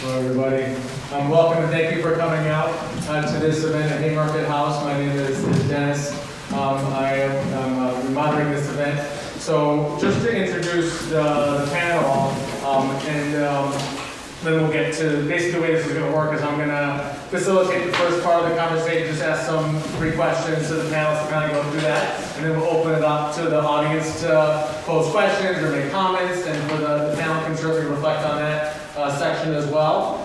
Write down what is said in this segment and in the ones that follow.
Hello, everybody. Welcome and thank you for coming out to this event at Haymarket House. My name is Dennis. I am monitoring this event. So just to introduce the panel, then we'll get to basically the way this is going to work is I'm going to facilitate the first part of the conversation, just ask some brief questions to the panelists to kind of go through that, and then we'll open it up to the audience to pose questions or make comments, and for the panel can certainly reflect on that section as well.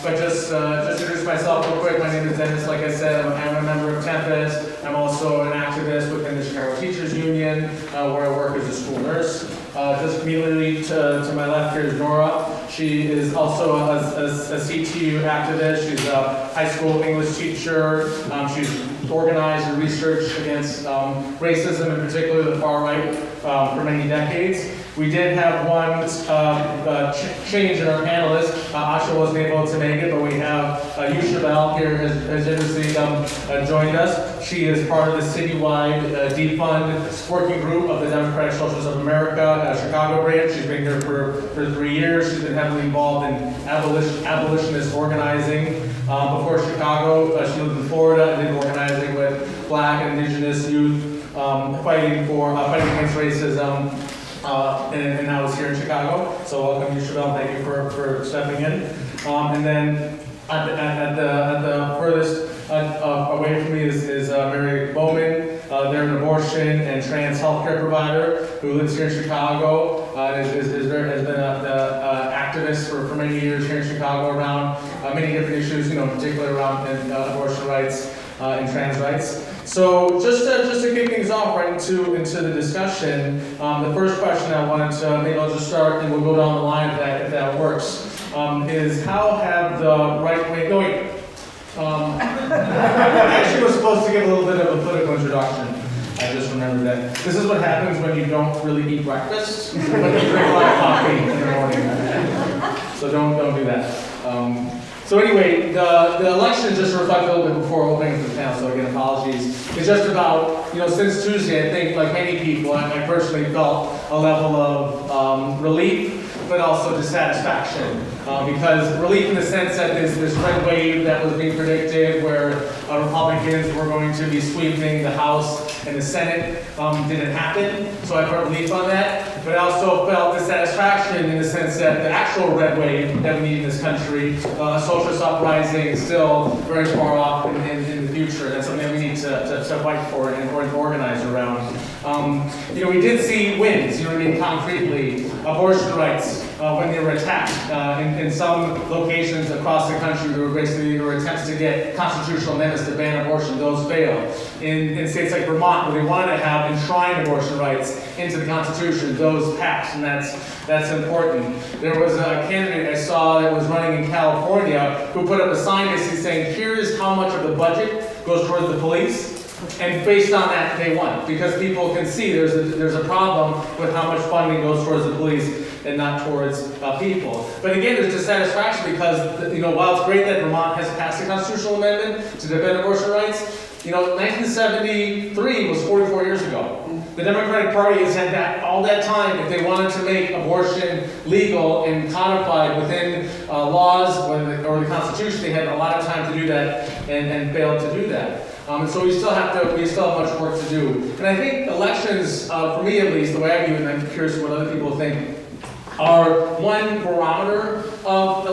But just introduce myself real quick. My name is Dennis. Like I said, I'm a member of Tempest. I'm also an activist within the Chicago Teachers Union, where I work as a school nurse. Just immediately to my left here is Nora. She is also a CTU activist. She's a high school English teacher. She's organized and researched against racism, in particular the far right, for many decades. We did have one change in our panelists. Asha wasn't able to make it, but we have Yuchabel here has generously joined us. She is part of the citywide Defund working group of the Democratic Socialists of America, Chicago branch. She's been here for 3 years. She's been heavily involved in abolitionist organizing. Before Chicago, she lived in Florida and did organizing with Black and Indigenous youth, fighting against racism. And now it's here in Chicago. So welcome, Yuchabel. Thank you for stepping in. And then at the furthest away from me is Mary Bowman. They're an abortion and trans healthcare provider who lives here in Chicago. Has been an activist for many years here in Chicago around many different issues, particularly around abortion rights and trans rights. So just to kick things off right into the discussion, the first question I wanted to, maybe I'll just start and we'll go down the line if that works, is how have the right wing, I actually was supposed to give a little bit of a political introduction. I just remembered that. This is what happens when you don't really eat breakfast, but you drink a lot of coffee in the morning. So don't do that. So anyway, the election, just to reflect a little bit before opening the panel, so again, apologies, is just about, since Tuesday, I think, like many people, I personally felt a level of relief, but also dissatisfaction. Because relief in the sense that this red wave that was being predicted, where Republicans were going to be sweeping the House and the Senate, didn't happen. So I felt relief on that. But I also felt dissatisfaction in the sense that the actual red wave that we need in this country, socialist uprising, is still very far off in the future. That's something that we need to fight for and organize around. We did see wins, concretely. Abortion rights, when they were attacked. In some locations across the country, there were attempts to get constitutional amendments to ban abortion. Those failed. In states like Vermont, where they wanted to have enshrined abortion rights into the Constitution, those passed, and that's important. There was a candidate I saw that was running in California who put up a sign basically saying, here's how much of the budget goes towards the police. And based on that, they won, because people can see there's a problem with how much funding goes towards the police and not towards people. But again, there's dissatisfaction because while it's great that Vermont has passed a constitutional amendment to defend abortion rights, 1973 was 44 years ago. The Democratic Party has had all that time. If they wanted to make abortion legal and codified within laws or the Constitution, they had a lot of time to do that and failed to do that. And so we still have much work to do. And I think elections, for me at least, the way I view it, and I'm curious what other people think, are one barometer of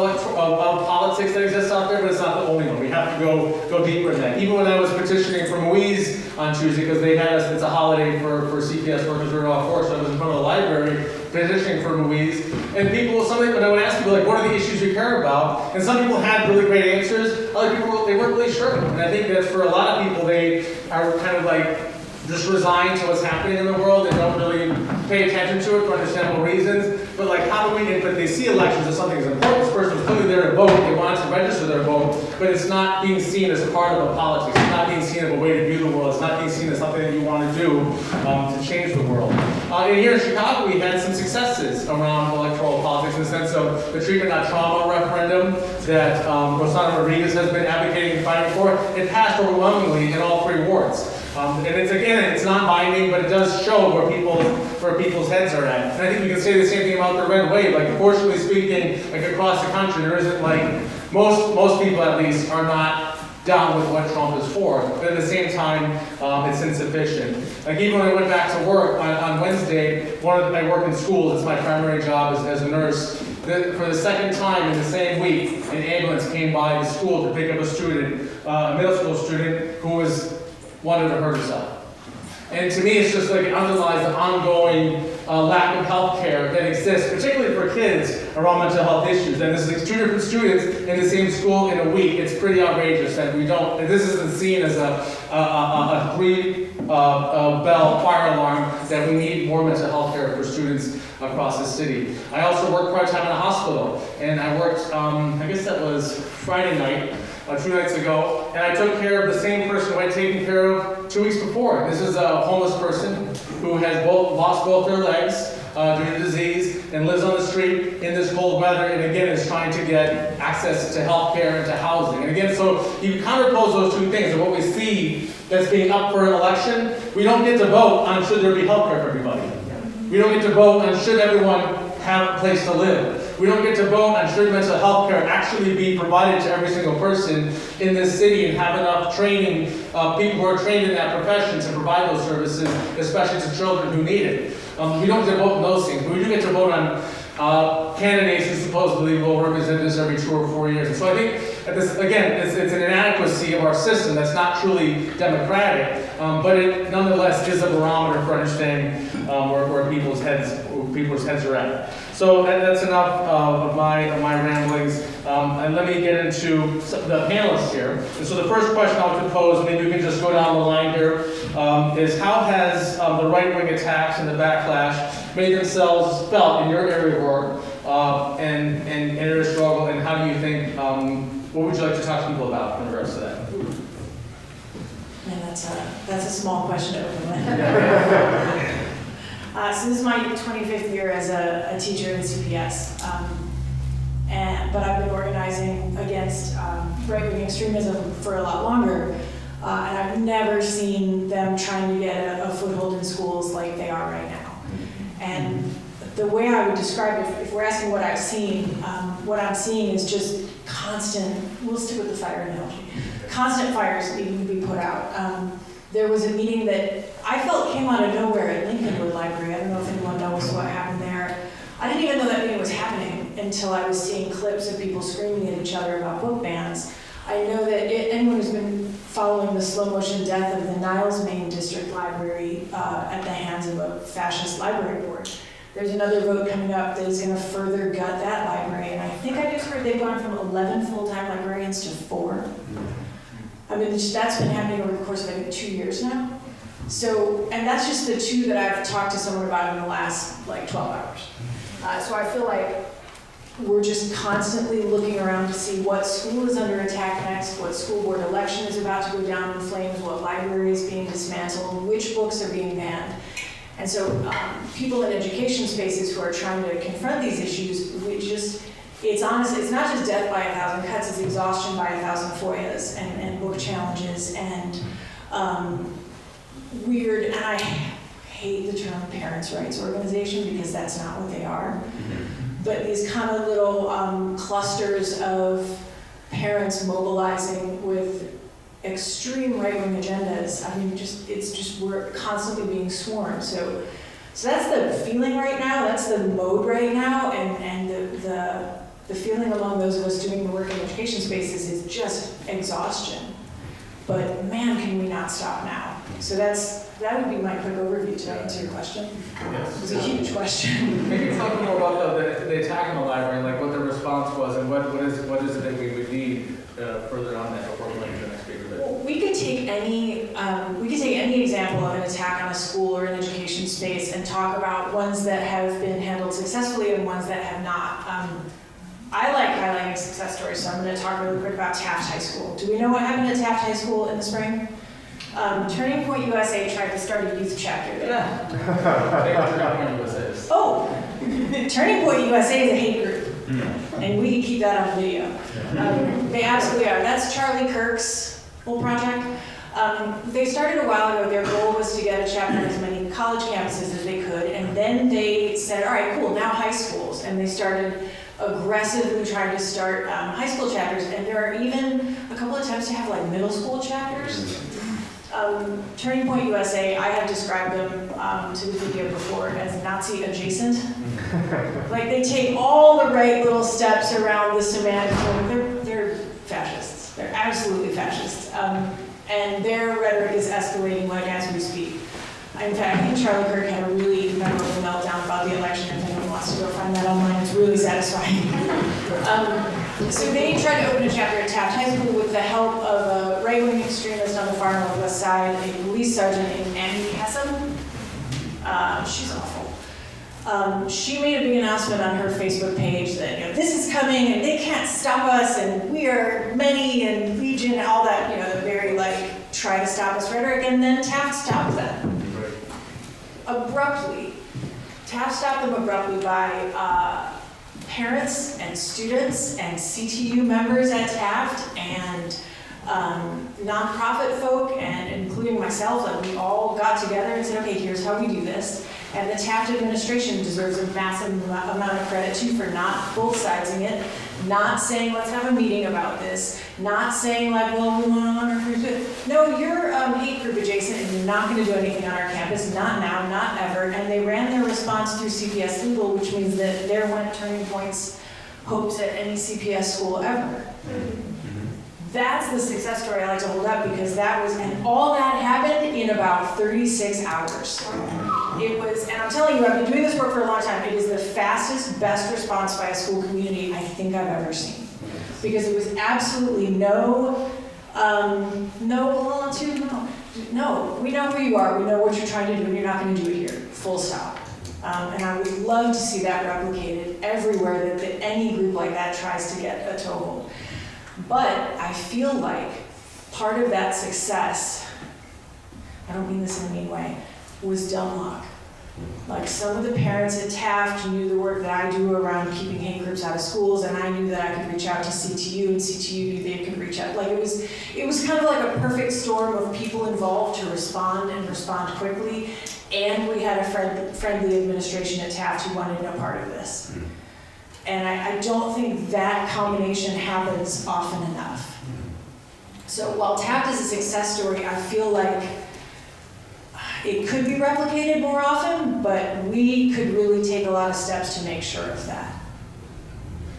politics that exists out there, but it's not the only one. We have to go deeper than that. Even when I was petitioning for Moise on Tuesday, because they had it's a holiday for CPS workers who are off course, so I was in front of the library petitioning for Moise, and when I would ask people, what are the issues you care about? And some people had really great answers, other people, they weren't really sure. And I think that for a lot of people, they are kind of just resigned to what's happening in the world and don't really pay attention to it for understandable reasons. But but they see elections as something that's important. This person was clearly there to vote, they wanted to register their vote, but it's not being seen as a part of a politics. It's not being seen as a way to view the world. It's not being seen as something that you want to do to change the world. And here in Chicago, we had some successes around electoral politics in the sense of the treatment not trauma referendum that Rossana Rodriguez has been advocating and fighting for. It passed overwhelmingly in all 3 wards. And it's non-binding, but it does show where people's heads are at. And I think we can say the same thing about the red wave. Like, fortunately speaking, like across the country, there isn't like, most people at least are not down with what Trump is for, but at the same time, it's insufficient. Like, even when I went back to work on Wednesday, I work in schools, it's my primary job as a nurse. For the second time in the same week, an ambulance came by the school to pick up a student, a middle school student, who wanted to hurt herself. And to me, it's just like it underlies the ongoing lack of health care that exists, particularly for kids around mental health issues. And this is 2 different students in the same school in a week. It's pretty outrageous that this isn't seen as a 3-bell fire alarm, that we need more mental health care for students across the city. I also worked part-time in a hospital, and I worked, I guess that was Friday night, 2 nights ago, and I took care of the same person who I'd taken care of 2 weeks before. This is a homeless person who has lost both their legs due to disease and lives on the street in this cold weather, and again is trying to get access to health care and to housing. And again, so you counterpose those 2 things, and what we see that's being up for an election, we don't get to vote on should there be health care for everybody. We don't get to vote on should everyone have a place to live. We don't get to vote on should mental health care actually be provided to every single person in this city, and have enough training, people who are trained in that profession to provide those services, especially to children who need it. We don't get to vote on those things, but we do get to vote on candidates who supposedly will represent us every 2 or 4 years. And so I think, it's an inadequacy of our system that's not truly democratic, but it nonetheless is a barometer for understanding where people's heads are at. So that's enough of my ramblings. And let me get into the panelists here. And so the first question I would propose, maybe we can just go down the line here, is how has the right-wing attacks and the backlash made themselves felt in your area of work and in your struggle, and how do you think, what would you like to talk to people about in regards to that? Man, that's a small question to open with. So this is my 25th year as a teacher in CPS, but I've been organizing against right-wing extremism for a lot longer, and I've never seen them trying to get a foothold in schools like they are right now. And the way I would describe it, if we're asking what I've seen, what I'm seeing is just constant, we'll stick with the fire analogy, constant fires needing to be put out. There was a meeting that I felt came out of nowhere at Lincolnwood Library. I don't know if anyone knows what happened there. I didn't even know that meeting was happening until I was seeing clips of people screaming at each other about book bans. I know that anyone who's been following the slow motion death of the Niles Main District Library at the hands of a fascist library board. There's another vote coming up that is going to further gut that library, and I think I just heard they've gone from 11 full-time librarians to 4. I mean, that's been happening over the course of, I think, 2 years now. So, and that's just the 2 that I've talked to someone about in the last, like, 12 hours. So I feel like we're just constantly looking around to see what school is under attack next, what school board election is about to go down in flames, what library is being dismantled, which books are being banned. And so people in education spaces who are trying to confront these issues, it's honest, it's not just death by 1,000 cuts, it's exhaustion by 1,000 FOIAs and book challenges and weird, and I hate the term parents' rights organization because that's not what they are, but these kind of little clusters of parents mobilizing with extreme right-wing agendas. I mean, we're constantly being sworn. So that's the feeling right now, that's the mode right now, and the feeling among those of us doing the work in education spaces is just exhaustion. But man, can we not stop now? So that would be my quick overview to answer your question. Yes. It was a huge question. Maybe talk more about the attack on the library, like what the response was, and what is it that we would need further on that before going to the next speaker. Well, we could take any example of an attack on a school or an education space and talk about ones that have been handled successfully and ones that have not. I like highlighting success stories, so I'm going to talk really quick about Taft High School. Do we know what happened at Taft High School in the spring? Turning Point USA tried to start a youth chapter there. Oh, Turning Point USA is a hate group, and we can keep that on video. They absolutely are. That's Charlie Kirk's whole project. They started a while ago. Their goal was to get a chapter on as many college campuses as they could, and then they said, all right, cool, now high schools. And they started aggressively trying to start high school chapters, and there are even a couple of attempts to have like middle school chapters. Turning Point USA, I have described them to the video before as Nazi adjacent. Like they take all the right little steps around the semantic. They're fascists. They're absolutely fascists. And their rhetoric is escalating like as we speak. In fact, I think Charlie Kirk had a really memorable meltdown about the election. If anyone wants to go find that online, it's really satisfying. So they tried to open a chapter at Taft High School with the help of a right-wing extremist on the far northwest side, a police sergeant named Annie Hessam. She's awful. She made a big announcement on her Facebook page that, you know, this is coming and they can't stop us and we are many and legion and all that, you know, very like try to stop us rhetoric, and then Taft stopped them. Abruptly. Taft stopped them abruptly by parents and students and CTU members at Taft and nonprofit folk, and including myself, like we all got together and said, okay, here's how we do this. And the Taft administration deserves a massive amount of credit too for not both sidesing it, not saying let's have a meeting about this, not saying like, well, we want to learn it. No, you're hate group adjacent and you're not going to do anything on our campus, not now, not ever. And they ran their response through CPS Legal, which means that there went Turning Point's hopes at any CPS school ever. That's the success story I like to hold up, because that was, and all that happened in about 36 hours. It was, and I'm telling you, I've been doing this work for a long time, it is the fastest, best response by a school community I think I've ever seen. Because it was absolutely no, we know who you are, we know what you're trying to do, and you're not going to do it here, full stop. And I would love to see that replicated everywhere that any group like that tries to get a toehold. But I feel like part of that success, I don't mean this in a mean way, was dumb luck. Like some of the parents at Taft knew the work that I do around keeping hate groups out of schools, and I knew that I could reach out to CTU, and CTU knew they could reach out. Like it was kind of like a perfect storm of people involved to respond and respond quickly, and we had a friendly administration at Taft who wanted no part of this. And I don't think that combination happens often enough. So while Taft is a success story, I feel like it could be replicated more often, but we could really take a lot of steps to make sure of that.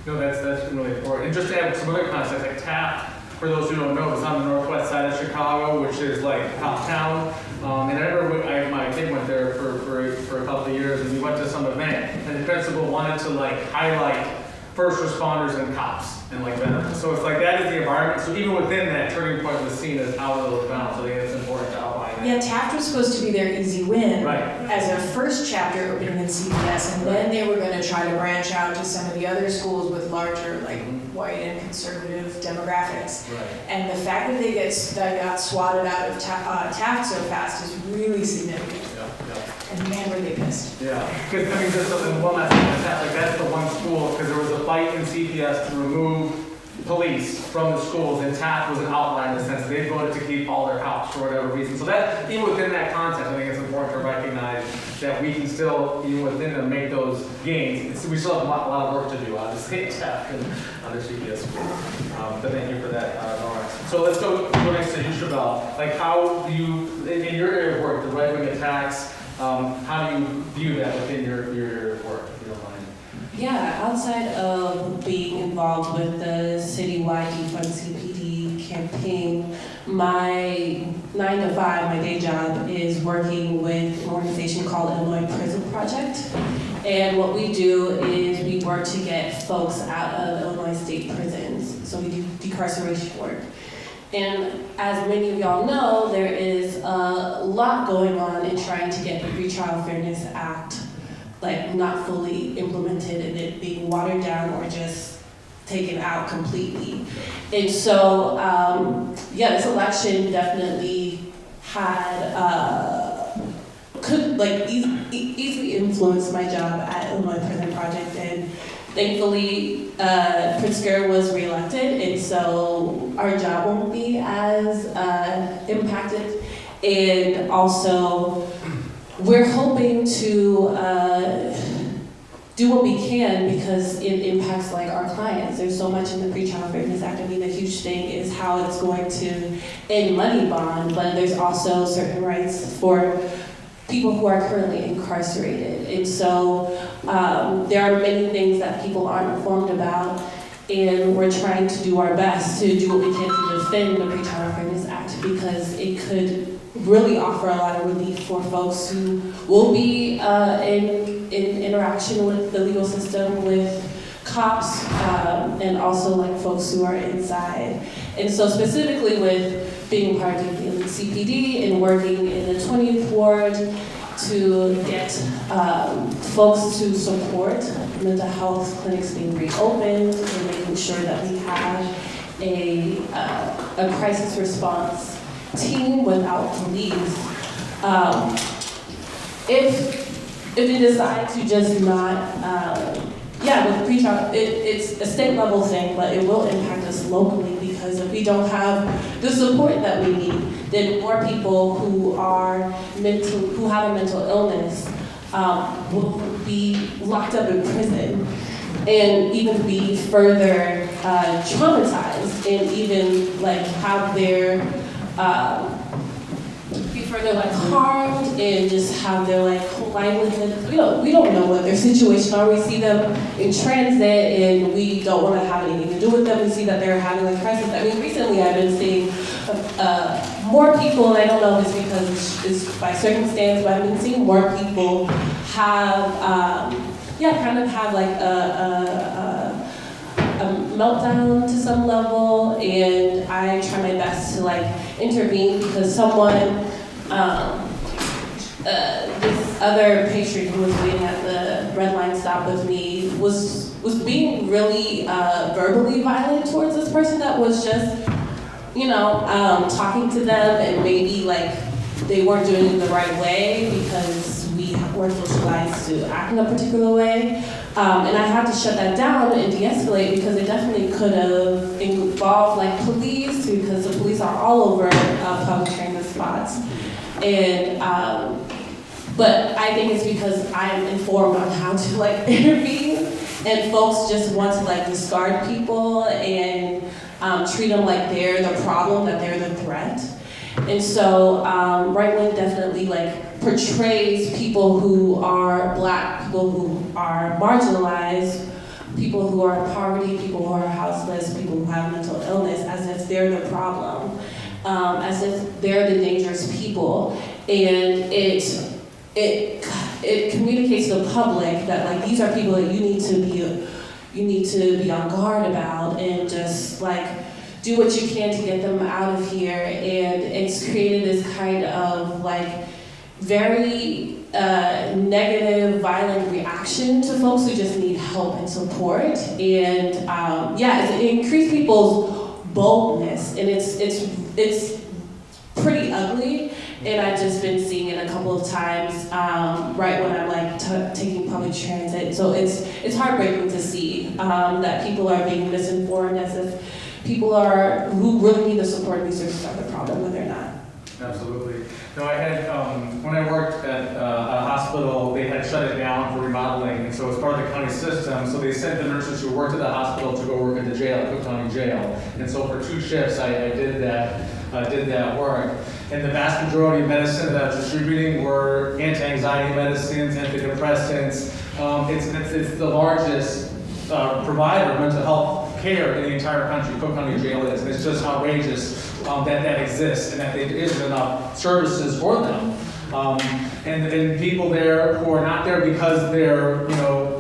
No, that's really important. And just to add some other context, like Taft, for those who don't know, is on the northwest side of Chicago, which is like top town. And I remember my kid went there for a couple of years, and we went to some event, and the principal wanted to like highlight first responders and cops and like veterans. So it's like that is the environment. So even within that, Turning Point was seen as out of those bounds. So I think it's important to outline that. Yeah, Taft was supposed to be their easy win as a first chapter opening in CPS, and then they were going to try to branch out to some of the other schools with larger, like white and conservative demographics. And the fact that they got swatted out of Taft so fast is really significant. And man, were they pissed. Yeah, because I mean, just one last thing on Taft, like that's the one school, because there was a fight in CPS to remove police from the schools, and Taft was an outlier in the sense that they voted to keep all their cops for whatever reason. So that, even within that context, I think it's important to recognize that we can still, even within them, make those gains. We still have a lot of work to do, obviously, at Taft and other CPS schools. But thank you for that, Nora. So let's go next to Yuchabel. Like, how do you, in your area of work, the right-wing attacks, how do you view that within your work, if you don't mind? Yeah, outside of being involved with the citywide Defund CPD campaign, my 9 to 5, my day job, is working with an organization called Illinois Prison Project. And what we do is we work to get folks out of Illinois state prisons. So we do decarceration work. And as many of y'all know, there is a lot going on in trying to get the Pretrial Fairness Act like not fully implemented, and it being watered down or just taken out completely. And so, yeah, this election definitely had, could like easily influence my job at Illinois Prison Project and Thankfully, Pritzker was reelected, and so our job won't be as impacted. And also, we're hoping to do what we can because it impacts like our clients. There's so much in the Pre-Child Fairness Act. I mean, the huge thing is how it's going to end money bond, but there's also certain rights for people who are currently incarcerated. And so there are many things that people aren't informed about, and we're trying to do our best to do what we can to defend the Pre-Child Fairness Act because it could really offer a lot of relief for folks who will be in interaction with the legal system, with cops, and also like folks who are inside. And so specifically with being part of the CPD and working in the 20th Ward to get folks to support mental health clinics being reopened and making sure that we have a crisis response team without police. If they decide to just not, with pre-child, it's a state level thing, but it will impact us locally because if we don't have the support that we need, then more people who have a mental illness will be locked up in prison and even be further traumatized and even like have their be further like harmed and just have their like whole livelihood. We don't know what their situation are. We see them in transit and we don't want to have anything to do with them. We see that they're having a crisis. I mean, recently I've been seeing more people, and I don't know if it's because it's by circumstance, but I've been seeing more people have kind of have like a meltdown to some level, and I try my best to like intervene because someone, this other patron who was waiting at the red line stop with me was being really verbally violent towards this person that was just, talking to them, and maybe like they weren't doing it the right way because we weren't socialized to act in a particular way. And I had to shut that down and de-escalate because it definitely could have involved like police, because the police are all over public transit spots. And but I think it's because I'm informed on how to like intervene, and folks just want to like discard people and treat them like they're the problem, that they're the threat. And so right wing definitely like portrays people who are Black, people who are marginalized, people who are in poverty, people who are houseless, people who have mental illness as if they're the problem, as if they're the dangerous people. And it communicates to the public that like these are people that you need to be on guard about and just like do what you can to get them out of here. And it's created this kind of like very negative, violent reaction to folks who just need help and support. And it increased people's boldness, and it's pretty ugly. And I've just been seeing it a couple of times right when I'm like taking public transit. So it's heartbreaking to see that people are being misinformed as if people who really need the support and resources are the problem when they're not. Absolutely. No, I had, when I worked at a hospital, they had shut it down for remodeling, and so as part of the county system, so they sent the nurses who worked at the hospital to go work at the jail, Cook County Jail. And so for 2 shifts, I did that work. And the vast majority of medicine that I was distributing were anti-anxiety medicines, antidepressants. It's the largest provider of mental health care in the entire country. Cook County Jail is, and it's just outrageous that exists and that there isn't enough services for them. And people there who are not there because they're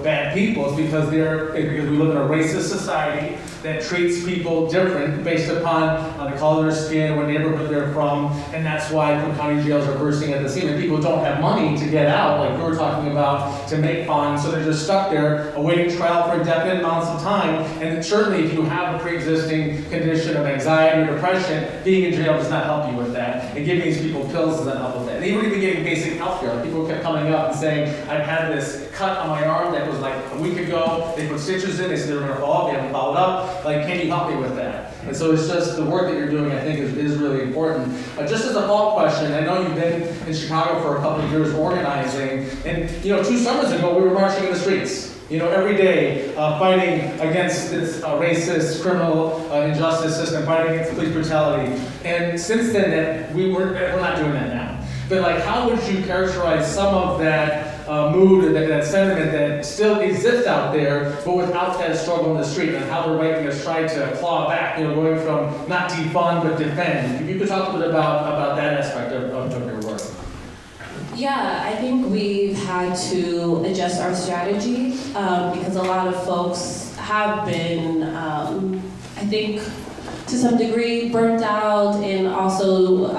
bad people, it's because we live in a racist society that treats people different based upon the color of their skin, what neighborhood they're from, and that's why Cook County jails are bursting at the seams. And people don't have money to get out, like we were talking about, to make funds, so they're just stuck there awaiting trial for indefinite amounts of time. And certainly, if you have a pre-existing condition of anxiety or depression, being in jail does not help you with that. And giving these people pills does not help with that. And even getting basic health healthcare. Like people kept coming up and saying, I've had this cut on my arm that was like a week ago. They put stitches in. They said they were going to follow up. They haven't followed up. Like, can you help me with that? And so it's just the work that you're doing, I think, is really important. Just as a follow-up question, I know you've been in Chicago for a couple of years organizing, and 2 summers ago we were marching in the streets. Every day, fighting against this racist, criminal injustice system, fighting against police brutality. And since then, we're not doing that now. But like, how would you characterize some of that mood, that sentiment that still exists out there, but without that struggle in the street, and how the right wing has tried to claw back, going from not defund, but defend? If you could talk a bit about that aspect of your work. Yeah, I think we've had to adjust our strategy because a lot of folks have been, I think, to some degree burnt out, and also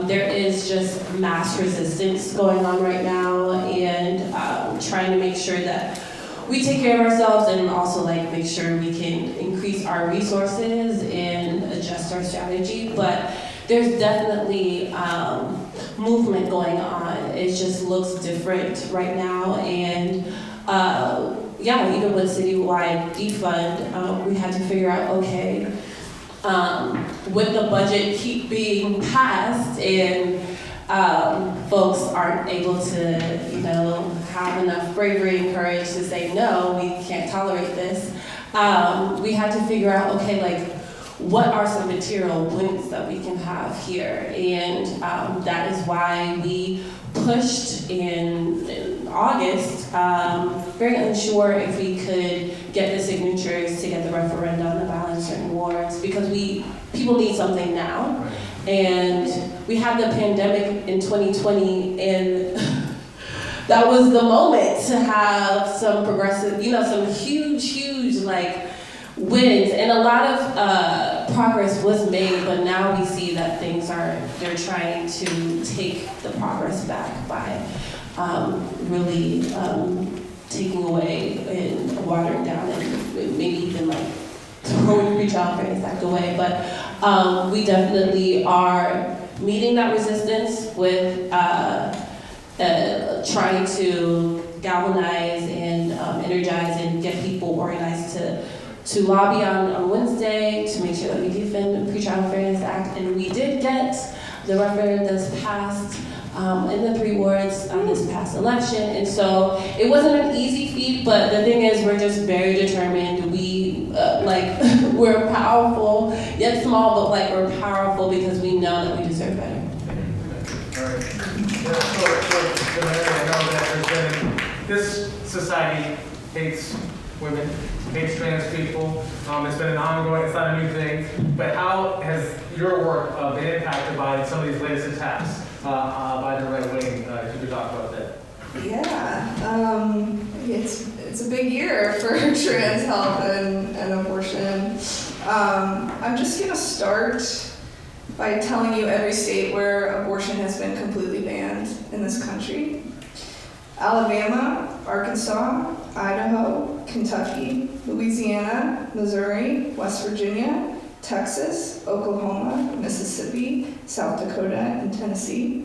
there is just mass resistance going on right now, and trying to make sure that we take care of ourselves and also like make sure we can increase our resources and adjust our strategy. But there's definitely movement going on. It just looks different right now, and yeah, even with citywide defund, we had to figure out, okay, with the budget keep being passed and folks aren't able to, have enough bravery and courage to say, no, we can't tolerate this. We had to figure out, okay, like, what are some material wins that we can have here? And that is why we pushed in August, very unsure if we could get the signatures to get the referendum about certain wards, because people need something now. And we had the pandemic in 2020, and that was the moment to have some progressive, some huge like wins, and a lot of progress was made, but now we see that they're trying to take the progress back by really taking away and watering down and maybe even like throwing Pre-Child Fairness Act away. But we definitely are meeting that resistance with trying to galvanize and energize and get people organized to lobby on Wednesday to make sure that we defend the Pre-Child Fairness Act. And we did get the referendums passed in the 3 wards on this past election. And so it wasn't an easy feat, but the thing is, we're just very determined. We're powerful, yet small, but like we're powerful because we know that we deserve better. All right. So I know that there's been, this society hates women, hates trans people. It's been an ongoing, it's not a new thing, but how has your work been impacted by some of these latest attacks by the right wing? If you could talk about that. Yeah, it's a big year for trans health and abortion. I'm just gonna start by telling you every state where abortion has been completely banned in this country. Alabama, Arkansas, Idaho, Kentucky, Louisiana, Missouri, West Virginia, Texas, Oklahoma, Mississippi, South Dakota, and Tennessee.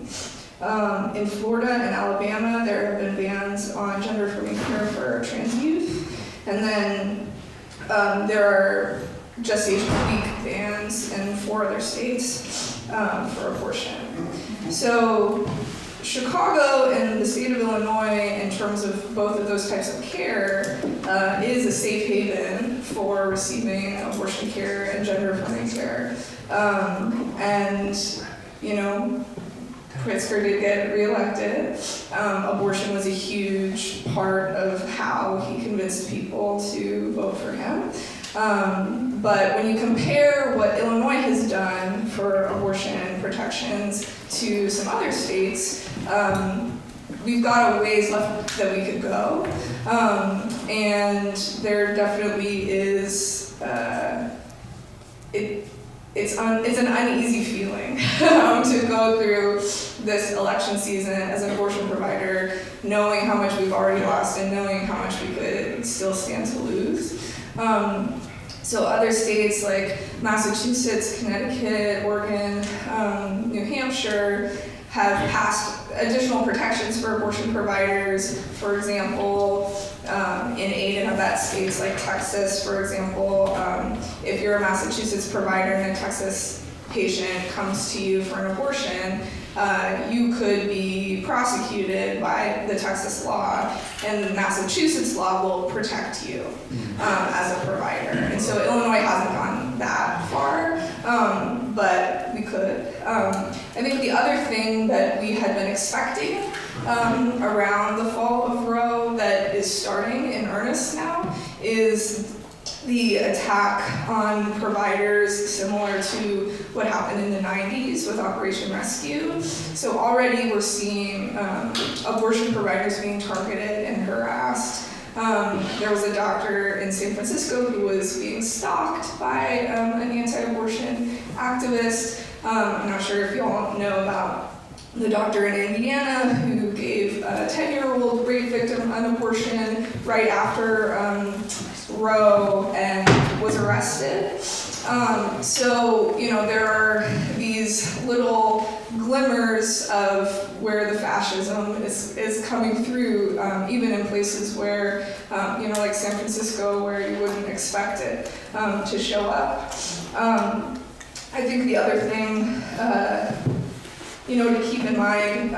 In Florida and Alabama, there have been bans on gender-affirming care for trans youth. And then there are gestation week bans in 4 other states for abortion. So Chicago and the state of Illinois, in terms of both of those types of care, is a safe haven for receiving abortion care and gender-affirming care. Pritzker did get reelected. Abortion was a huge part of how he convinced people to vote for him. But when you compare what Illinois has done for abortion protections to some other states, we've got a ways left that we could go. And there definitely is, it's an uneasy feeling to go through this election season as an abortion provider, knowing how much we've already lost and knowing how much we could still stand to lose. So other states like Massachusetts, Connecticut, Oregon, New Hampshire have passed additional protections for abortion providers. For example, in 8 and abet states like Texas, for example, if you're a Massachusetts provider and a Texas patient comes to you for an abortion, you could be prosecuted by the Texas law, and Massachusetts law will protect you as a provider. And so Illinois hasn't gone that far, but we could. I think the other thing that we had been expecting around the fall of Roe that is starting in earnest now is the attack on providers similar to what happened in the 90s with Operation Rescue. So already we're seeing abortion providers being targeted and harassed. There was a doctor in San Francisco who was being stalked by an anti-abortion activist. I'm not sure if you all know about the doctor in Indiana who gave a 10-year-old rape victim an abortion right after Roe and was arrested. So, you know, there are these little glimmers of where the fascism is coming through, even in places where, you know, like San Francisco, where you wouldn't expect it to show up. I think the other thing, you know, to keep in mind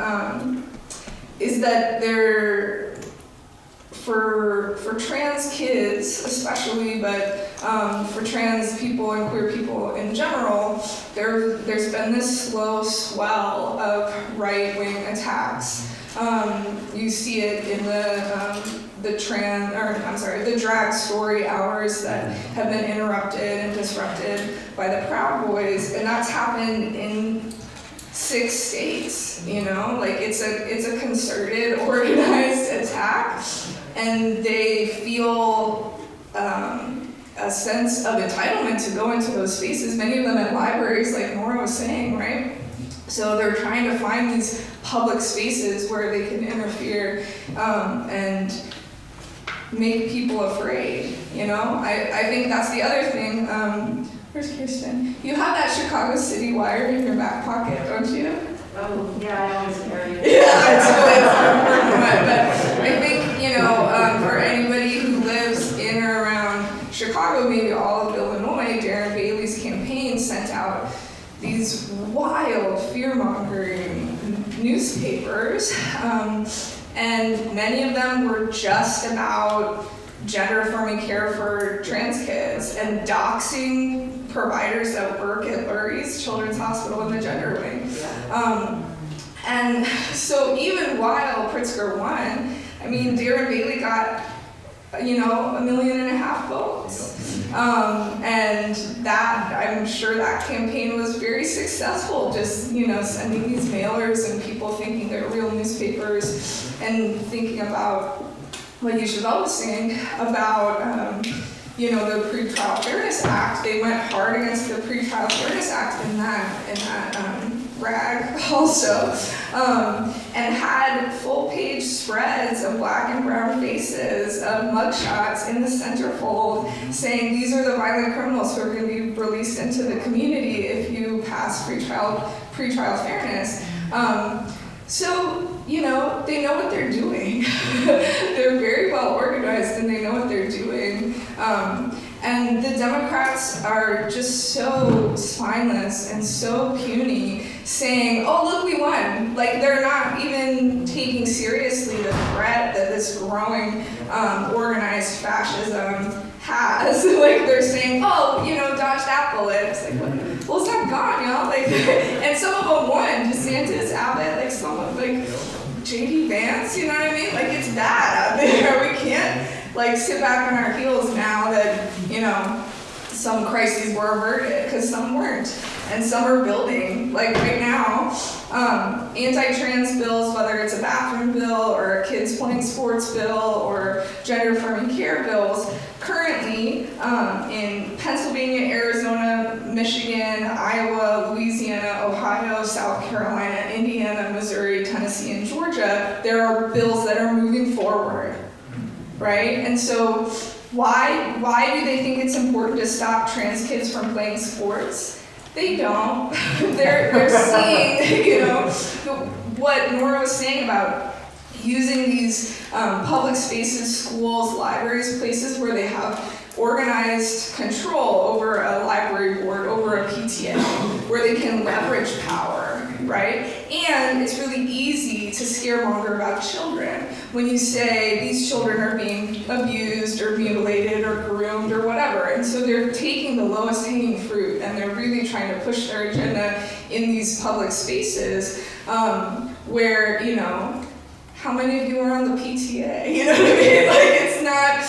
is that for trans kids especially, but for trans people and queer people in general, there's been this slow swell of right-wing attacks. You see it in the drag story hours that have been interrupted and disrupted by the Proud Boys, and that's happened in 6 states. You know, like it's a concerted, organized attack, and they feel a sense of entitlement to go into those spaces. Many of them at libraries, like Nora was saying, right? So they're trying to find these public spaces where they can interfere and make people afraid, you know? I think that's the other thing. Where's Kirsten? You have that Chicago citywide in your back pocket, don't you? Oh, yeah, I always carry it. Yeah, it's important. But I think, you know, for anybody who lives in or around Chicago, maybe all of Illinois, Darren Bailey's campaign sent out these wild fear-mongering newspapers, and many of them were just about gender-affirming care for trans kids and doxing providers that work at Lurie's Children's Hospital in the gender wing. And so even while Pritzker won, I mean, Darren Bailey got, you know, 1.5 million votes. And that, I'm sure that campaign was very successful, just, you know, sending these mailers and people thinking they're real newspapers and thinking about what Yuchabel was saying about, you know, the Pretrial Fairness Act. They went hard against the Pretrial Fairness Act in that rag also, and had full-page spreads of black and brown faces of mugshots in the centerfold saying these are the violent criminals who are going to be released into the community if you pass pretrial fairness. So, you know, they know what they're doing. They're very well organized and they know what they're doing. And the Democrats are just so spineless and so puny, saying, oh, look, we won. Like, they're not even taking seriously the threat that this growing organized fascism has. Like, they're saying, oh, you know, dodge that bullet. It's like, well, it's not gone, you know? Like, and some of them won. DeSantis, Abbott, like, some of, like, J.D. Vance, you know what I mean? Like, it's bad out there. We can't, like, sit back on our heels now that, you know, some crises were averted, because some weren't. And some are building. Like, right now, anti-trans bills, whether it's a bathroom bill or a kids playing sports bill or gender-affirming care bills, currently in Pennsylvania, Arizona, Michigan, Iowa, Louisiana, Ohio, South Carolina, Indiana, Missouri, Tennessee, and Georgia, there are bills that are moving forward, right? And so why do they think it's important to stop trans kids from playing sports? They don't. They're seeing, you know, what Nora was saying about using these public spaces, schools, libraries, places where they have organized control over a library board, over a PTA, where they can leverage power, right? And it's really easy to scaremonger about children when you say these children are being abused or mutilated or groomed or whatever. And so they're taking the lowest hanging fruit and they're really trying to push their agenda in these public spaces where, you know, how many of you are on the PTA? You know what I mean? Like, it's not,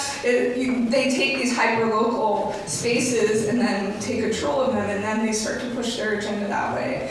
they take these hyper-local spaces and then take control of them, and then they start to push their agenda that way.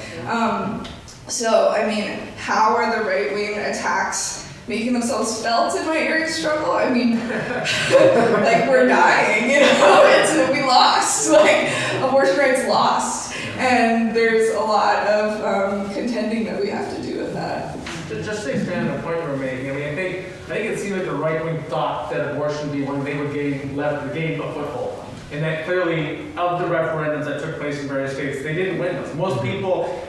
So, I mean, how are the right-wing attacks making themselves felt in my area of struggle? I mean, like, we're dying, you know? We lost. Like, abortion rights lost. And there's a lot of contending that we have to do with that. Just to expand on the point we're making, I mean, I think it seemed like the right wing thought that abortion would be one they would gain a foothold, and that clearly of the referendums that took place in various states, they didn't win those. Most people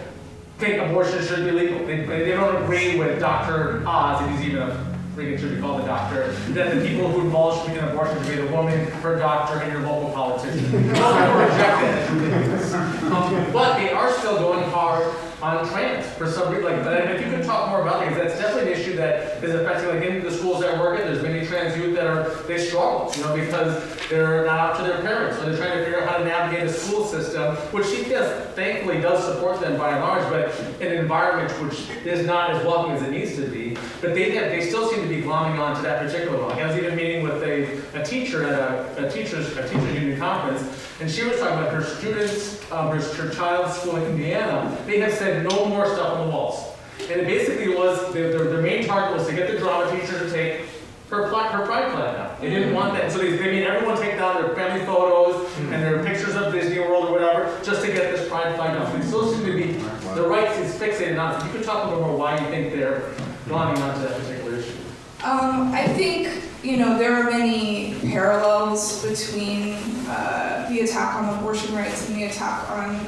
think abortion should be legal. They don't agree with Dr. Oz, if he's even a freaking should be called a doctor, that the people who abolish an abortion should be the woman, her doctor, and your local politician. Most people reject that as ridiculous. But they are still going hard on trans for some reason. Like, but if you could talk more about it, because that's definitely an issue that is affecting, like, in the schools that I work in, there's many trans youth that they struggle, you know, because they're not out to their parents, or they're trying to figure out how to navigate a school system, which CPS thankfully does support them by and large, but in an environment which is not as welcoming as it needs to be. But they still seem to be glomming on to that particular one. I was even meeting with a teacher at a teachers union conference, and she was talking about her students, her child's school in Indiana. They have said no more stuff on the walls. And it basically was, their main target was to get the drama teacher to take her pride flag down. They didn't want that. So they made everyone take down their family photos and their pictures of Disney World or whatever, just to get this pride flag down. So they still seem to be, the right is fixated on it. So you could talk a little more why you think they're glomming onto that particular issue. I think, you know, there are many parallels between the attack on abortion rights and the attack on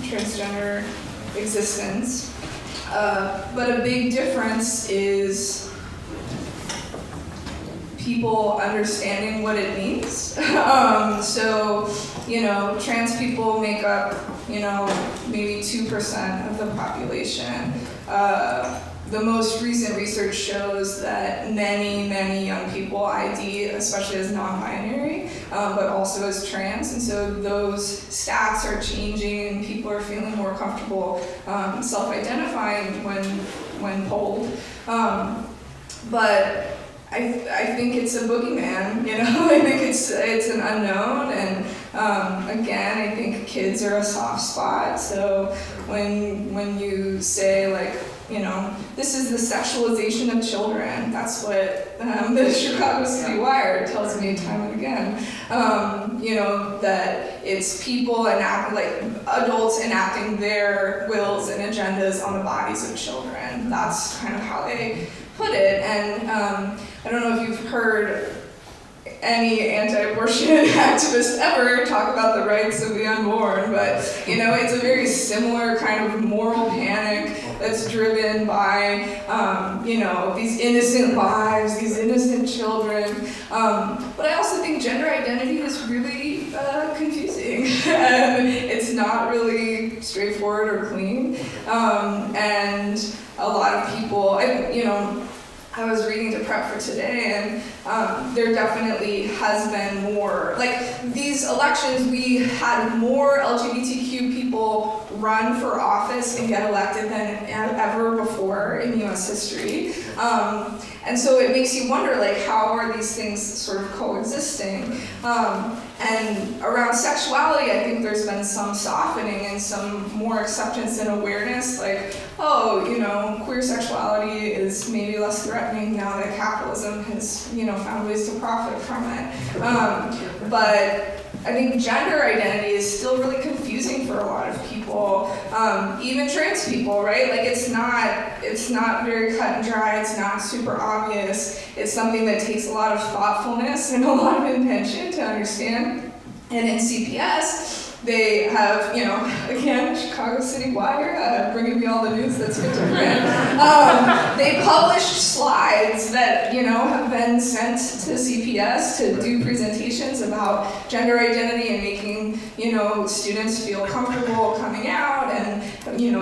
transgender existence. But a big difference is people understanding what it means. So, you know, trans people make up, you know, maybe 2% of the population. The most recent research shows that many young people ID, especially as non-binary, but also as trans, and so those stats are changing and people are feeling more comfortable self-identifying when polled. But I think it's a boogeyman, you know. I think it's an unknown, and again, I think kids are a soft spot. So when you say, like, you know, this is the sexualization of children, that's what the Chicago citywide tells me time and again. You know, that it's people like adults enacting their wills and agendas on the bodies of children. That's kind of how they put it. And I don't know if you've heard any anti-abortion activist ever talk about the rights of the unborn, but, you know, it's a very similar kind of moral panic that's driven by, you know, these innocent lives, these innocent children. But I also think gender identity is really confusing, and it's not really straightforward or clean. And a lot of people, you know, I was reading to prep for today, and there definitely has been more, like, these elections, we had more LGBTQ people run for office and get elected than ever before in US history. And so it makes you wonder, like, how are these things sort of coexisting? And around sexuality, I think there's been some softening and some more acceptance and awareness, like, oh, you know, queer sexuality is maybe less threatening now that capitalism has, you know, found ways to profit from it. But I think gender identity is still really confusing for a lot of people, even trans people, right? Like, it's not very cut and dry, it's not super obvious. It's something that takes a lot of thoughtfulness and a lot of intention to understand. And in CPS, They have, again, Chicago citywide, bringing me all the news that's fit to print. They published slides that, have been sent to CPS to do presentations about gender identity and making, students feel comfortable coming out and,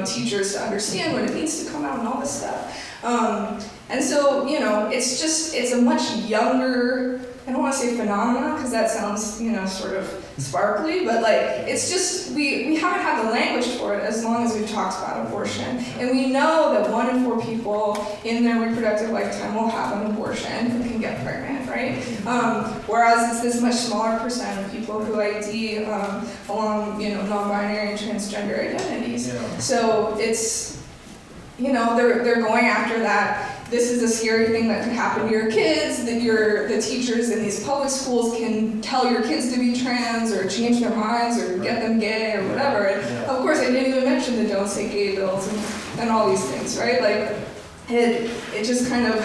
teachers to understand what it means to come out and all this stuff. And so, it's a much younger, I don't want to say phenomenon because that sounds, sort of sparkly, but it's just, we haven't had the language for it as long as we've talked about abortion. And we know that 1 in 4 people in their reproductive lifetime will have an abortion who can get pregnant, right? Whereas it's this much smaller percent of people who ID along, non-binary and transgender identities. Yeah. So it's, they're going after that. This is a scary thing that can happen to your kids, that the teachers in these public schools can tell your kids to be trans or change their minds or get them gay or whatever. And of course, I didn't even mention the Don't Say Gay bills and all these things, right? It just kind of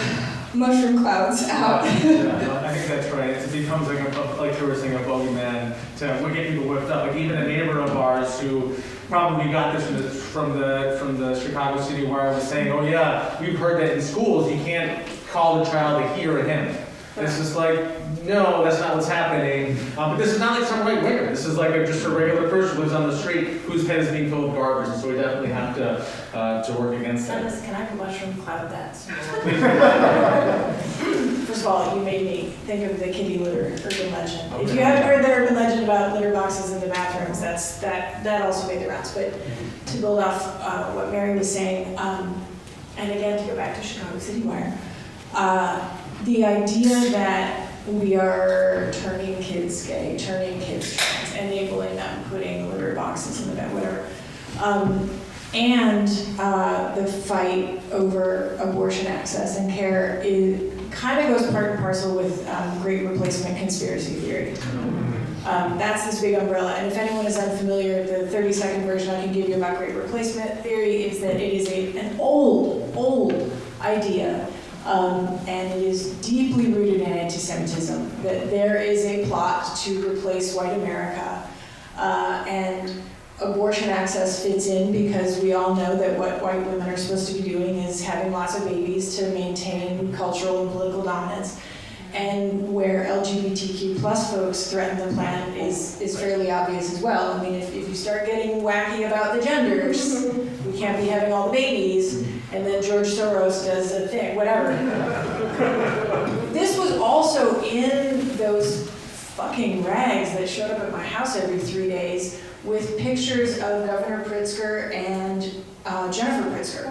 mushroom clouds out. Yeah, I think that's right. It becomes like you were saying, a bogeyman to get people whipped up. Like even a neighbor of ours who probably got this from the Chicago City where I was saying, oh yeah, we've heard that in schools you can't call the child a he or a him. It's just like, no, that's not what's happening. But this is not like some right winger. This is like just a regular person who lives on the street whose head is being filled with garbage. And so we definitely have to work against that. Dennis, can I mushroom cloud that? First of all, you made me think of the kitty litter urban legend. Okay. If you haven't heard the urban legend about litter boxes in the bathrooms, that also made the rounds. But to build off what Mary was saying, and again to go back to Chicago citywide, the idea that we are turning kids gay, turning kids trans, enabling them, putting litter boxes in the bed, whatever. And the fight over abortion access and care kind of goes part and parcel with great replacement conspiracy theory. That's this big umbrella. And if anyone is unfamiliar, the 30-second version I can give you about great replacement theory is that it is an old idea. And it is deeply rooted in anti-Semitism, that there is a plot to replace white America. And abortion access fits in because we all know that what white women are supposed to be doing is having lots of babies to maintain cultural and political dominance. And where LGBTQ plus folks threaten the planet is fairly obvious as well. I mean, if you start getting wacky about the genders, we can't be having all the babies, and then George Soros does a thing, whatever. This was also in those fucking rags that showed up at my house every 3 days with pictures of Governor Pritzker and Jennifer Pritzker.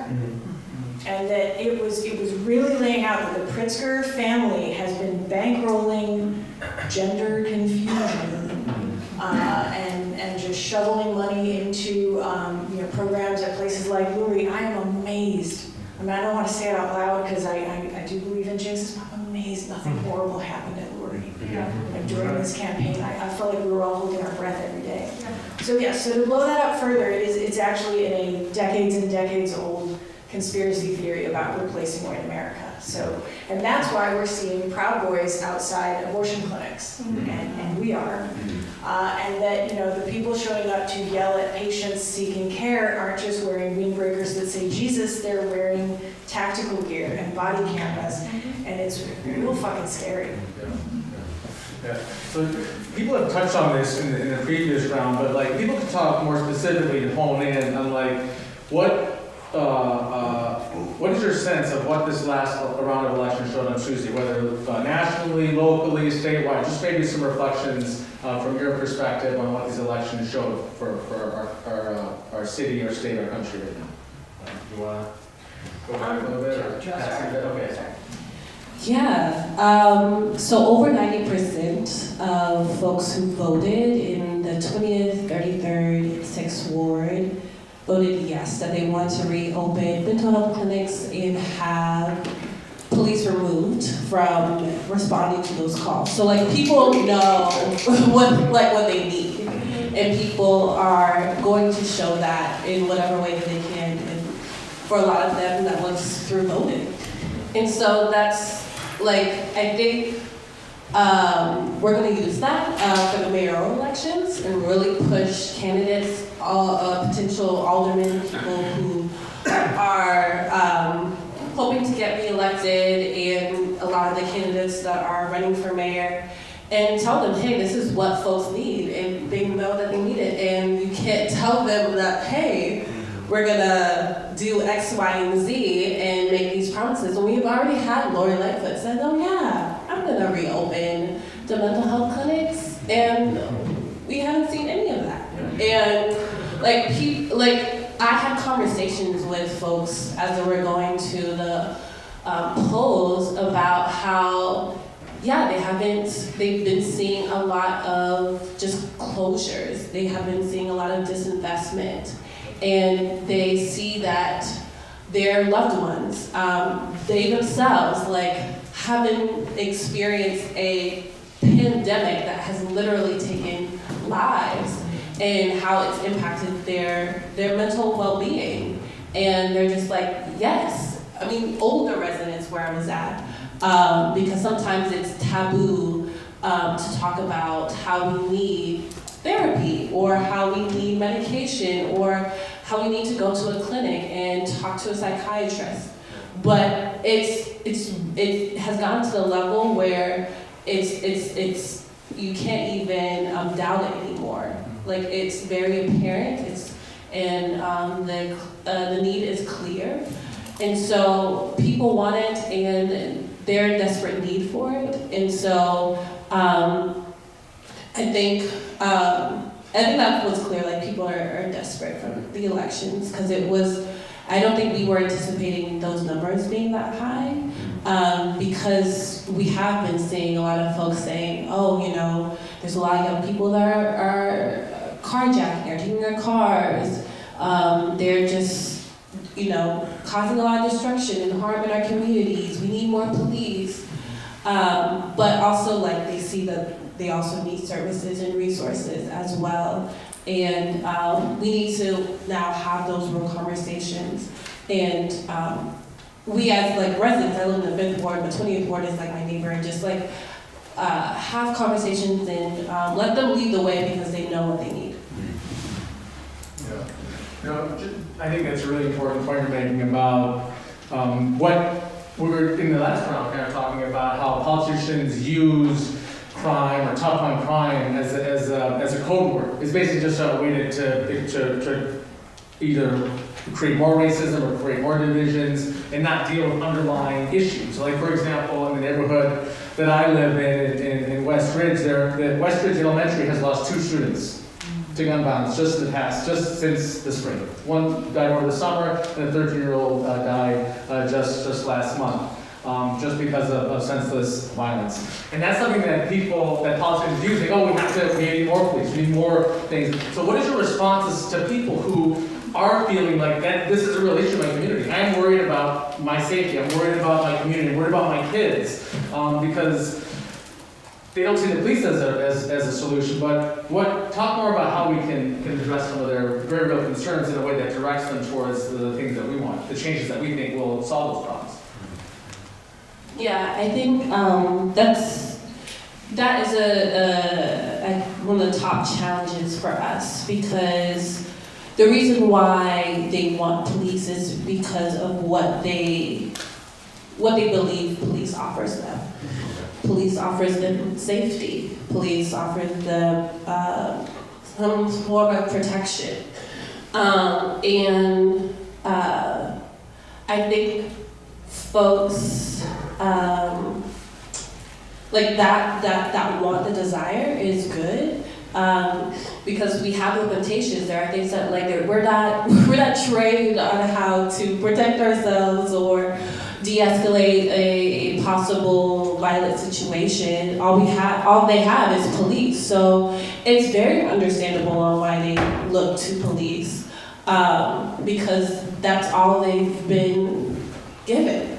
And that it was really laying out that the Pritzker family has been bankrolling gender confusion and just shoveling money into programs at places like Lurie. I am amazed. I mean, I don't want to say it out loud because I do believe in Jesus, but I'm amazed nothing horrible happened at Lurie. Like during this campaign, I felt like we were all holding our breath every day. So to blow that up further, it's actually in a decades and decades old conspiracy theory about replacing white America. So, and that's why we're seeing Proud Boys outside abortion clinics, and we are. And that, the people showing up to yell at patients seeking care aren't just wearing windbreakers that say Jesus, they're wearing tactical gear and body cameras, and it's real fucking scary. Yeah. So people have touched on this in the previous round, but people can talk more specifically and hone in on what is your sense of what this last round of elections showed on Tuesday, whether nationally, locally, statewide, just maybe some reflections from your perspective on what these elections showed for our city, our state, our country right now. You want to go back a little bit? Okay, sorry. Yeah, so over 90% of folks who voted in the 20th, 33rd, 6th Ward voted yes, that they want to reopen mental health clinics and have police removed from responding to those calls. So people know what they need, and people are going to show that in whatever way that they can. And for a lot of them, that was through voting. And so that's I think we're going to use that for the mayoral elections and really push candidates, potential aldermen, people who are hoping to get reelected, and a lot of the candidates that are running for mayor, and tell them, hey, this is what folks need, and they know that they need it, and you can't tell them that, hey, we're gonna do X, Y, and Z and make these promises. And we've already had Lori Lightfoot said, oh yeah, I'm gonna reopen the mental health clinics, and we haven't seen any of that. And I had conversations with folks as they were going to the polls about how, yeah, they've been seeing a lot of just closures. They have been seeing a lot of disinvestment. And they see that their loved ones, they themselves, haven't experienced a pandemic that has literally taken lives, and how it's impacted their mental well-being. And they're just like, yes. I mean, older residents where I was at, because sometimes it's taboo to talk about how we need therapy, or how we need medication, or how we need to go to a clinic and talk to a psychiatrist. But it has gotten to the level where it's you can't even doubt it anymore. It's very apparent. And the need is clear, and so people want it, and they're in desperate need for it. And so I think that was clear. People are desperate for the elections, because I don't think we were anticipating those numbers being that high, because we have been seeing a lot of folks saying, oh, there's a lot of young people that are carjacking or taking their cars. They're just, causing a lot of destruction and harm in our communities. We need more police. But also, they see that they also need services and resources as well. And we need to now have those real conversations. And we as residents, I live in the 5th ward, but 20th ward is my neighbor, and just have conversations and let them lead the way, because they know what they need. Yeah. I think that's a really important point you're making about what we were in the last round kind of talking about, how politicians use crime or tough on crime as a code word. It's basically just a way to either create more racism or create more divisions and not deal with underlying issues. For example, in the neighborhood that I live in West Ridge, West Ridge Elementary has lost 2 students to gun violence just since the spring. One died over the summer, and a 13-year-old died just last month. Just because of senseless violence. And that's something that politicians do, think, we need more police, we need more things. So what is your responses to people who are feeling like that this is a real issue in my community? I'm worried about my safety, I'm worried about my community, I'm worried about my kids, because they don't see the police as a solution. But talk more about how we can address some of their very real concerns in a way that directs them towards the things that we want, the changes that we think will solve those problems. Yeah, I think that is one of the top challenges for us, because the reason why they want police is because of what they believe police offers them. Police offers them safety. Police offers them some form of protection, and I think folks that want, the desire is good, because we have limitations. There are things that we're not trained on how to protect ourselves or de-escalate a possible violent situation. All they have is police. So it's very understandable on why they look to police, because that's all they've been given.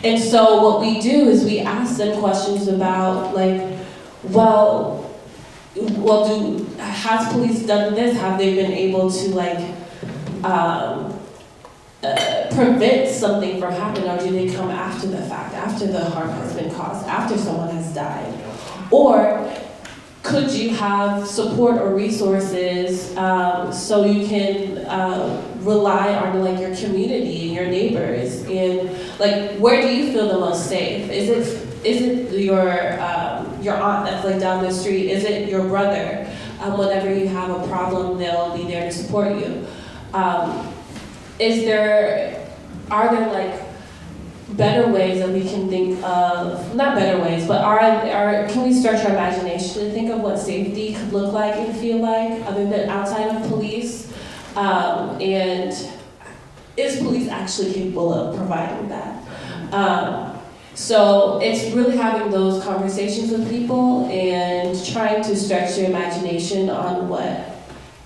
And so what we do is we ask them questions about has police done this? Have they been able to prevent something from happening, or do they come after the fact, after the harm has been caused, after someone has died? Or could you have support or resources so you can rely on like your community and your neighbors? And like, where do you feel the most safe? Is it your aunt that's like down the street? Is it your brother? Whenever you have a problem, they'll be there to support you. Are there like better ways that we can think of, not better ways, but can we stretch our imagination to think of what safety could look like and feel like other than outside of police? And is police actually capable of providing that? So it's really having those conversations with people and trying to stretch your imagination on what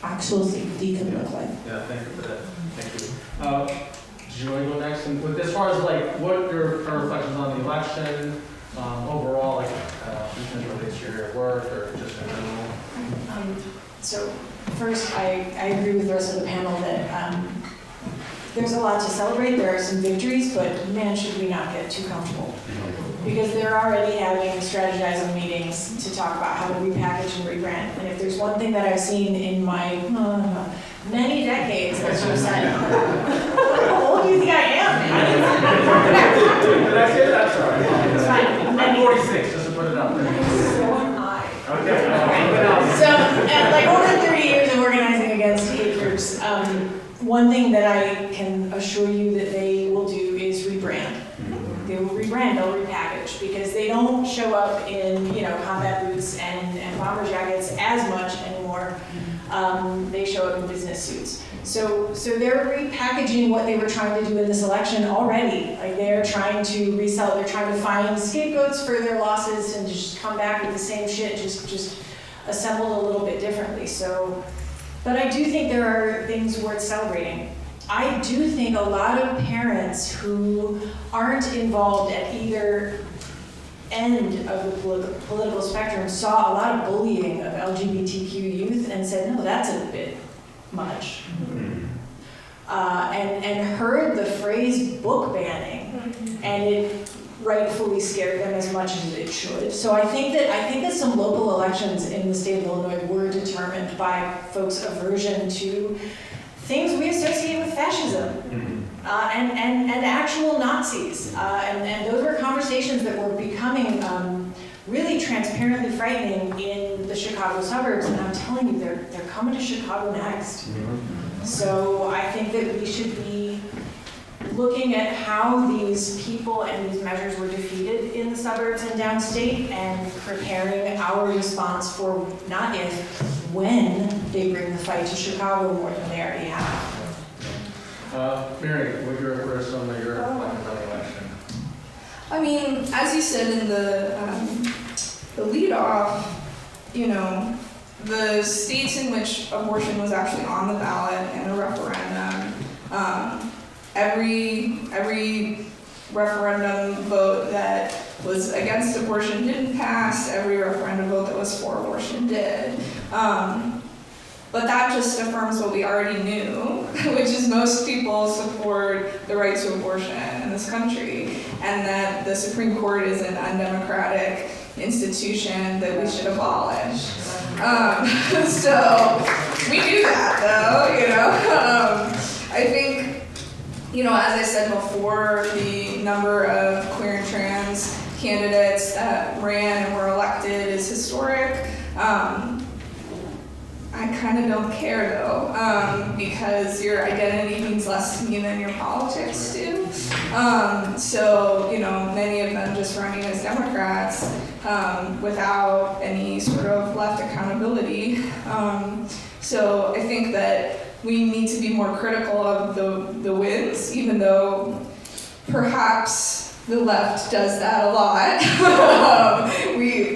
actual safety could look like. Yeah, thank you for that. Thank you. Do you want to go next? And as far as like what your current reflections on the election, overall, like as it relates to your work or just in general? So first, I agree with the rest of the panel that there's a lot to celebrate. There are some victories, but man, should we not get too comfortable. Because they're already having strategizing meetings to talk about how to repackage and rebrand. And if there's one thing that I've seen in my many decades as you said, how old do you think I am? Did I say that? Sorry. It's fine. I'm 46, just to put it out there. So am I. Okay. So, like over 30 years of organizing against hate groups, one thing that I can assure you that they will do is rebrand. They will rebrand, they'll repackage, because they don't show up in, combat boots and bomber jackets as much anymore. They show up in business suits. So they're repackaging what they were trying to do in this election already. Like they're trying to resell, they're trying to find scapegoats for their losses and just come back with the same shit, just assembled a little bit differently. So, but I do think there are things worth celebrating. I do think a lot of parents who aren't involved at either end of the political spectrum saw a lot of bullying of LGBTQ youth and said, no, that's a bit much. And heard the phrase book banning, and it rightfully scared them as much as it should. So I think that some local elections in the state of Illinois were determined by folks' aversion to things we associate with fascism and actual Nazis. And those were conversations that were becoming really transparently frightening in the Chicago suburbs. And I'm telling you, they're coming to Chicago next. So I think that we should be looking at how these people and these measures were defeated in the suburbs and downstate and preparing our response for not if, when they bring the fight to Chicago more than they already have. Mary, what are some of your reflections on the election? I mean, as you said in the lead off, the states in which abortion was actually on the ballot in a referendum, every referendum vote that was against abortion didn't pass, every referendum vote that was for abortion did. But that just affirms what we already knew, which is most people support the right to abortion in this country, and that the Supreme Court is an undemocratic institution that we should abolish. So we do that, though, I think, as I said before, the number of queer and trans candidates that ran and were elected is historic. I kind of don't care, though, because your identity means less to me than your politics do. So, many of them just running as Democrats without any sort of left accountability. So I think that we need to be more critical of the wins, even though perhaps the left does that a lot. We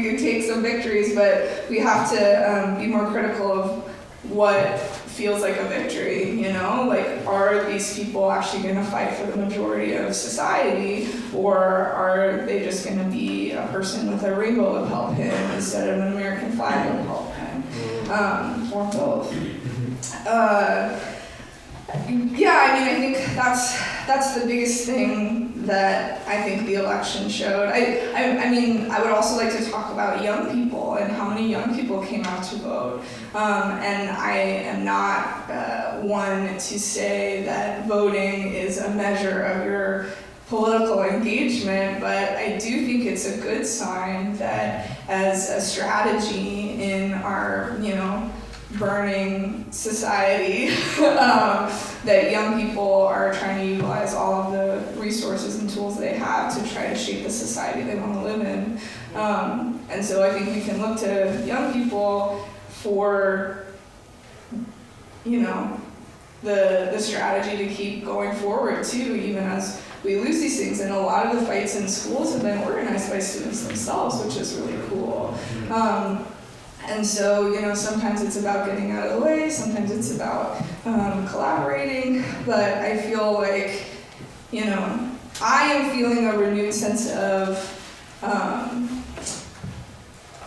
can take some victories, but we have to be more critical of what feels like a victory, Like, are these people actually going to fight for the majority of society, or are they just going to be a person with a rainbow lapel pin instead of an American flag lapel pin, or both? I think that's the biggest thing that I think the election showed. I mean, I would also like to talk about young people and how many young people came out to vote. And I am not one to say that voting is a measure of your political engagement, but I do think it's a good sign that as a strategy in our, burning society, that young people are trying to utilize all of the resources and tools they have to try to shape the society they want to live in. And so I think we can look to young people for, the strategy to keep going forward too, even as we lose these things. And a lot of the fights in schools have been organized by students themselves, which is really cool. And so, sometimes it's about getting out of the way, sometimes it's about collaborating, but I feel like, I am feeling a renewed sense of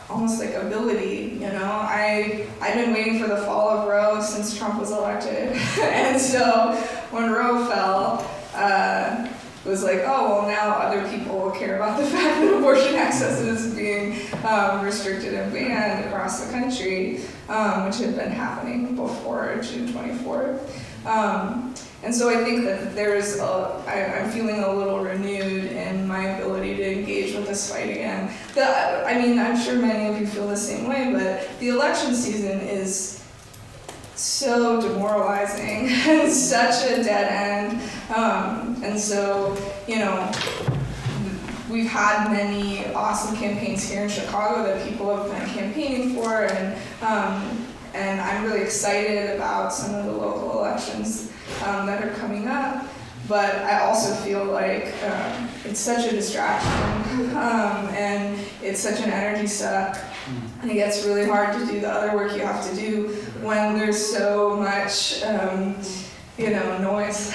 almost like ability, I've been waiting for the fall of Roe since Trump was elected. And so when Roe fell, it was like, oh, well, now other people will care about the fact that abortion access is being restricted and banned across the country, which had been happening before June 24th. And so I think that I'm feeling a little renewed in my ability to engage with this fight again. I'm sure many of you feel the same way, but the election season is so demoralizing and such a dead end. And so, we've had many awesome campaigns here in Chicago that people have been campaigning for, and I'm really excited about some of the local elections that are coming up. But I also feel like it's such a distraction, and it's such an energy suck, and it gets really hard to do the other work you have to do when there's so much, noise.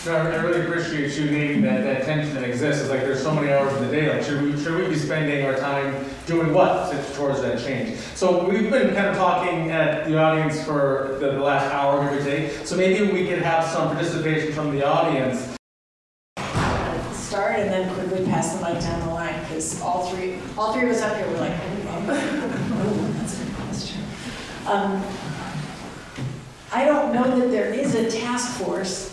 No, I really appreciate you naming that tension that exists. It's like there's so many hours in the day. Like, should we be spending our time doing what towards that change? So we've been kind of talking at the audience for the last hour, give or take. So maybe we could have some participation from the audience. Start and then quickly pass the mic down the line, because all three of us up here were like, oh, that's a good question. I don't know that there is a task force.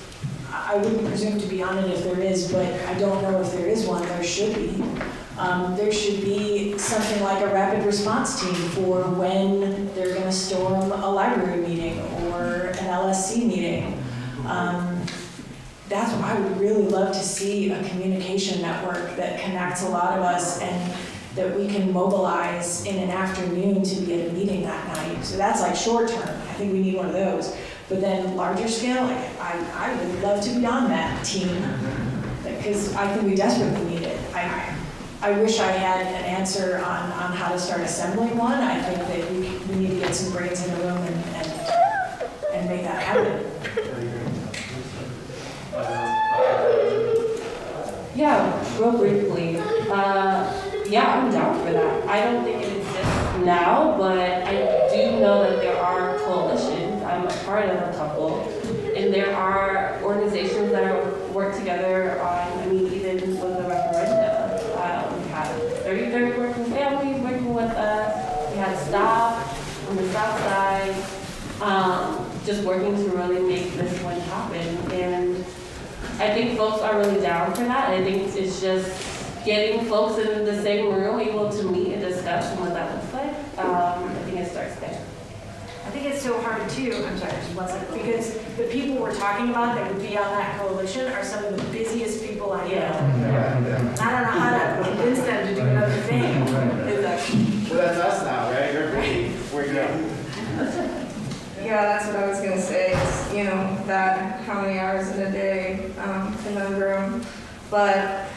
I wouldn't presume to be on it if there is, but I don't know if there is one. There should be. There should be something like a rapid response team for when they're going to storm a library meeting or an LSC meeting. That's what I would really love to see, a communication network that connects a lot of us and that we can mobilize in an afternoon to be at a meeting that night. So that's like short term. I think we need one of those. But then larger scale, I would love to be on that team, because I think we desperately need it. I wish I had an answer on how to start assembling one. I think that we need to get some brains in the room and make that happen. Yeah, real briefly. I'm down for that. I don't think it exists now, but I do know that there are coalitions. I'm a part of a couple, and there are organizations that work together on, even with the referenda. We had 30 working families working with us. We had staff on the south side, just working to really make this one happen. And I think folks are really down for that. I think it's just getting folks in the same room able to meet and discuss and what that looks like. I think it starts there. I think it's so hard too, I'm sorry, just one second, because the people we're talking about that would be on that coalition are some of the busiest people I know. Yeah. I don't know how to convince them to do another thing. Well, that's us now, right? You're busy. Where you go? Yeah, that's what I was gonna say. It's, that how many hours in a day conundrum, but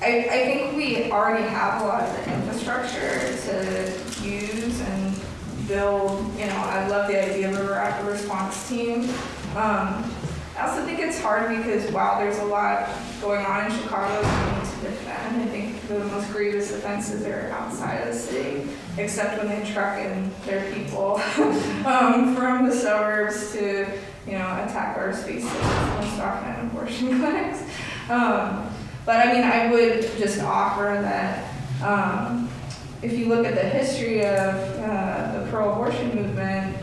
I think we already have a lot of the infrastructure to use and build. I love the idea of a rapid response team. I also think it's hard because while there's a lot going on in Chicago we need to defend, I think the most grievous offenses are outside of the city, except when they truck in their people from the suburbs to attack our spaces, most often abortion clinics. But I mean, I would just offer that if you look at the history of the pro-abortion movement,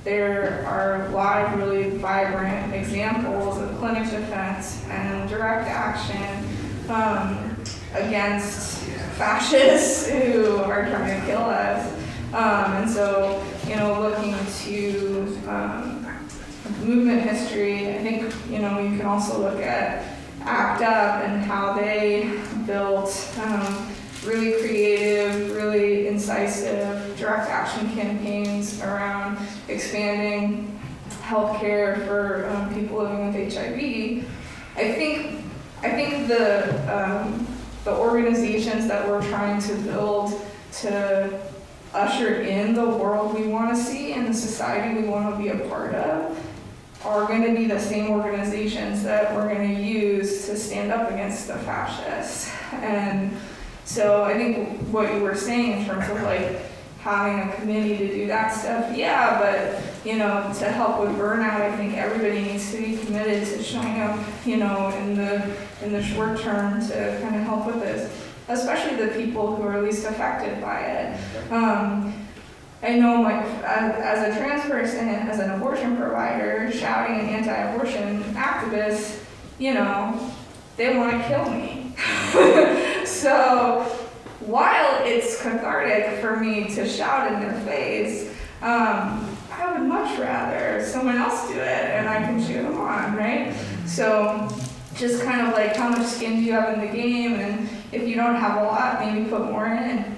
there are a lot of really vibrant examples of clinic defense and direct action against fascists who are trying to kill us. And so, you know, looking to movement history, I think, you know, you can also look at ACT UP and how they built really creative, really incisive direct action campaigns around expanding healthcare for people living with HIV. I think the organizations that we're trying to build to usher in the world we want to see and the society we want to be a part of are going to be the same organizations that we're going to use to stand up against the fascists. And so I think what you were saying in terms of like having a committee to do that stuff, yeah, but you know, to help with burnout, I think everybody needs to be committed to showing up, you know, in the short term to kind of help with this, especially the people who are least affected by it. I know as a trans person, as an abortion provider, shouting at anti-abortion activists, you know, they want to kill me. So while it's cathartic for me to shout in their face, I would much rather someone else do it and I can cheer them on, right? So just kind of like how much skin do you have in the game, and if you don't have a lot, maybe put more in.